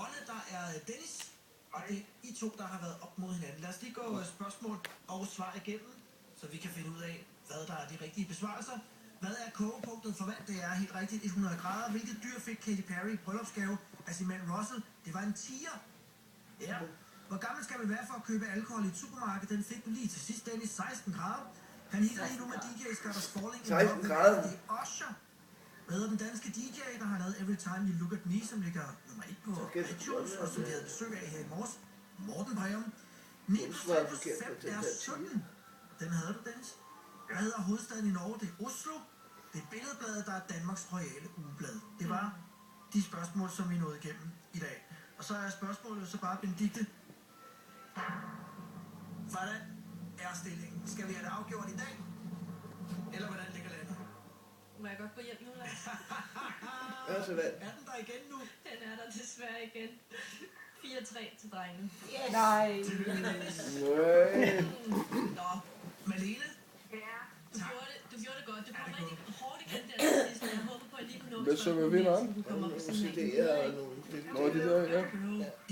Rønne, der er Dennis, og det er I to, der har været op mod hinanden. Lad os lige gå spørgsmål og svar igennem, så vi kan finde ud af, hvad der er de rigtige besvarelser. Hvad er kogepunktet for vand? Det er helt rigtigt 100 grader. Hvilket dyr fik Katy Perry i bryllupsgave af sin mand Russell? Det var en tiger. Ja. Hvor gammel skal man være for at købe alkohol i et supermarked? Den fik du lige til sidst, Dennis. 16 grader. Han hitter lige nu med DJ's Got Us Falling. 16 grader. Det er Usher. Hvad hedder den danske DJ, der har lavet Every Time You Look At Me, som ligger nummer 1 på iTunes, og som vi havde besøg af her i morges? Morten Breum. 9 plus 3 plus 5 er 17. Den havde du, Dennis. Hvad hedder hovedstaden i Norge? Det er Oslo. Det er Billedbladet, der er Danmarks royale ugeblad. Det var de spørgsmål, som vi nåede igennem i dag. Og så er spørgsmålet så bare, Benedikte. Hvordan er stillingen? Skal vi have det afgjort i dag? Eller hvordan ligger landet? Må jeg godt gå hjem nu, Lars? Er den der igen nu? Den er der desværre igen. 4-3 til drengene. Yes. Nej. Nå, Malene? Ja. Du gjorde det godt. Du kom rigtig hårdt igen der sidst, og jeg håber på, at jeg lige kunne nå Hvad så med vinderen? du kommer op på sådan en. Det er nogle... Nå, de der, ja.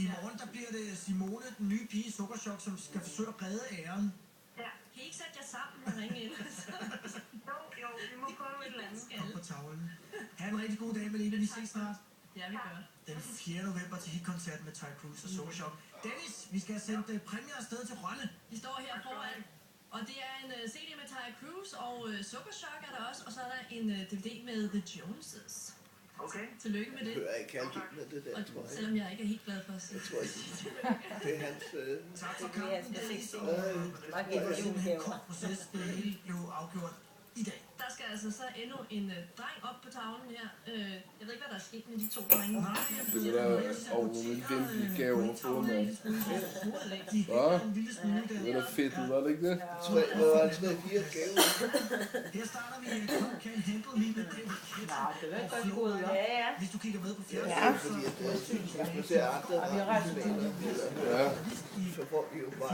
I morgen der bliver det Simone, den nye pige i Sukkerchok, som skal forsøge at redde æren. Ja. Kan I ikke sætte jer sammen og ringe ind? Jo, vi må prøve et eller andet. Op på tavlen. Ha' en rigtig god dag, Malene. Vi ses snart. Ja, vi gør. Den 4. november til hitkoncerten med Ty Cruz og Sukkerchok. Dennis, vi skal have sendt præmier afsted til Rønne. Vi står her foran, og det er en CD med Ty Cruz, og Sukkerchok er der også, og så er der en DVD med The Joneses. Okay. Tillykke med det. Jeg hører ikke halvdelen af det der, Og tror jeg. selvom jeg ikke er helt glad for at sige Jeg tror ikke, det er hans... Tak for Det er hans kampen, Dennis. musik. Mange Det var simpelthen en julegaver. kort proces. Det hele blev afgjort i dag. Der skal altså så endnu en dreng op på tavlen her. Jeg ved ikke, hvad der er sket med de to drenge. Nej, Det vil da overvendelige gaver på, mand. Hva? En lille smule der. Det er da fedt, var det ikke det? Hvad var det? 3-4 gaver? Her starter vi en Come Can Handle Me med David Guetta. Nej, det er Og godt Flo gået, er- ja, ja. Hvis du kigger med på fjernsynet, Ja. Fordi at hvis man ser andre, Og vi har ret. Ja. så får de jo bare...